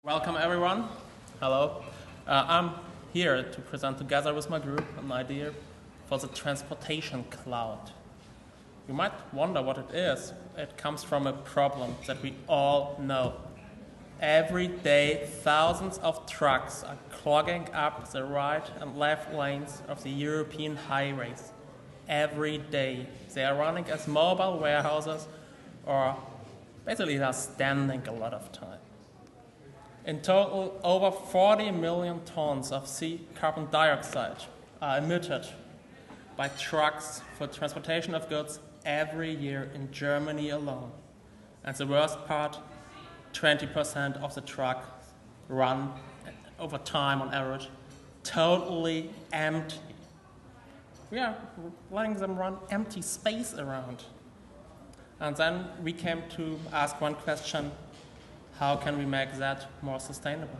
Welcome everyone. Hello. I'm here to present together with my group an idea for the transportation cloud. You might wonder what it is. It comes from a problem that we all know. Every day, thousands of trucks are clogging up the right and left lanes of the European highways. Every day. They are running as mobile warehouses or basically they are standing a lot of time. In total, over 40 million tons of carbon dioxide are emitted by trucks for transportation of goods every year in Germany alone. And the worst part, 20% of the trucks run over time on average totally empty. We are letting them run empty space around. And then we came to ask one question: how can we make that more sustainable?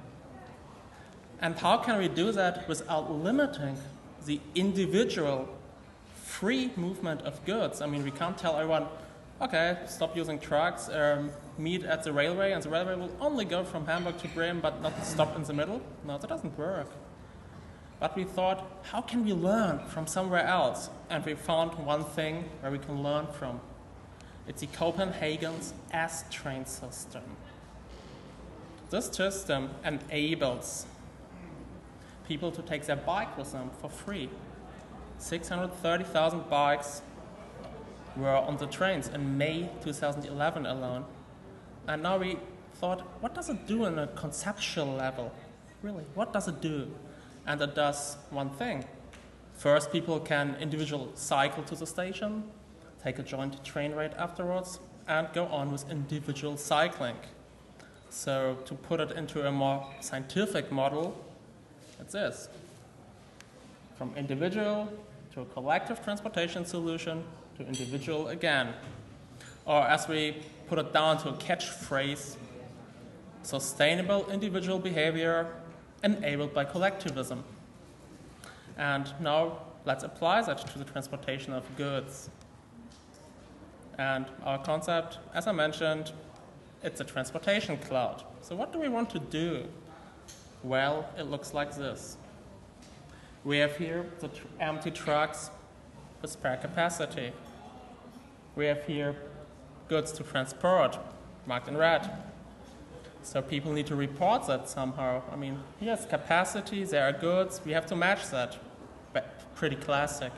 And how can we do that without limiting the individual free movement of goods? I mean, we can't tell everyone, okay, stop using trucks, meet at the railway, and the railway will only go from Hamburg to Bremen, but not stop in the middle. No, that doesn't work. But we thought, how can we learn from somewhere else? And we found one thing where we can learn from. It's the Copenhagen's S-train system. This system enables people to take their bike with them for free. 630,000 bikes were on the trains in May 2011 alone. And now we thought, what does it do on a conceptual level? Really, what does it do? And it does one thing. First, people can individually cycle to the station, take a joint train ride afterwards, and go on with individual cycling. So to put it into a more scientific model, it's this. From individual to a collective transportation solution to individual again. Or as we put it down to a catchphrase, sustainable individual behavior enabled by collectivism. And now let's apply that to the transportation of goods. And our concept, as I mentioned, it's a transportation cloud. So what do we want to do? Well, it looks like this. We have here the empty trucks with spare capacity. We have here goods to transport, marked in red. So people need to report that somehow. I mean, here's capacity, there are goods, we have to match that. Pretty classic.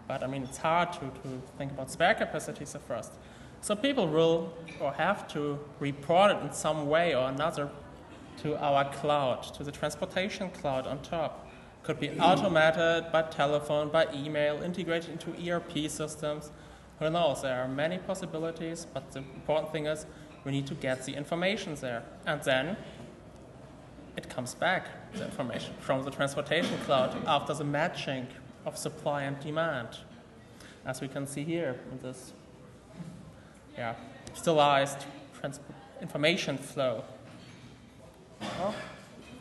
But I mean, it's hard to think about spare capacity so first. So people will or have to report it in some way or another to our cloud, to the transportation cloud on top. Could be automated by telephone, by email, integrated into ERP systems. Who knows? There are many possibilities, but the important thing is we need to get the information there. And then it comes back, the information, from the transportation cloud after the matching of supply and demand. As we can see here in this stylized information flow. Oh,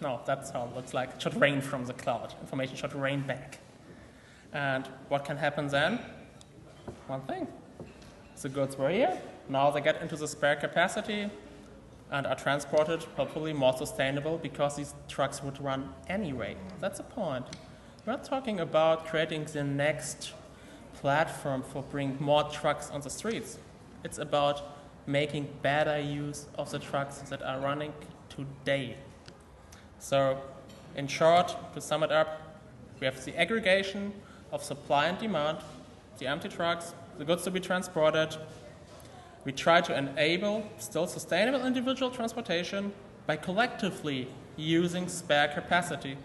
no, that's how it looks like. It should rain from the cloud. Information should rain back. And what can happen then? One thing. The goods were here. Now they get into the spare capacity and are transported, hopefully more sustainable, because these trucks would run anyway. That's the point. We're not talking about creating the next platform for bringing more trucks on the streets. It's about making better use of the trucks that are running today. So, in short, to sum it up, we have the aggregation of supply and demand, the empty trucks, the goods to be transported. We try to enable still sustainable individual transportation by collectively using spare capacity.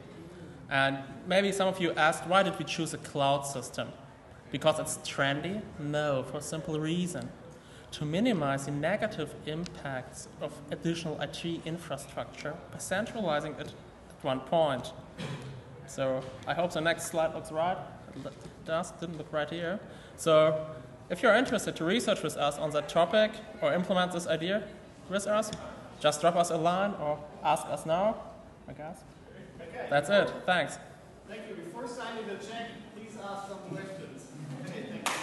And maybe some of you asked, why did we choose a cloud system? Because it's trendy? No, for a simple reason. To minimize the negative impacts of additional IT infrastructure by centralizing it at one point. So I hope the next slide looks right. It does, didn't look right here. So if you're interested to research with us on that topic or implement this idea with us, just drop us a line or ask us now, I guess. Okay. That's it. Thanks. Thank you. Before signing the check, please ask some questions. Okay, thank you.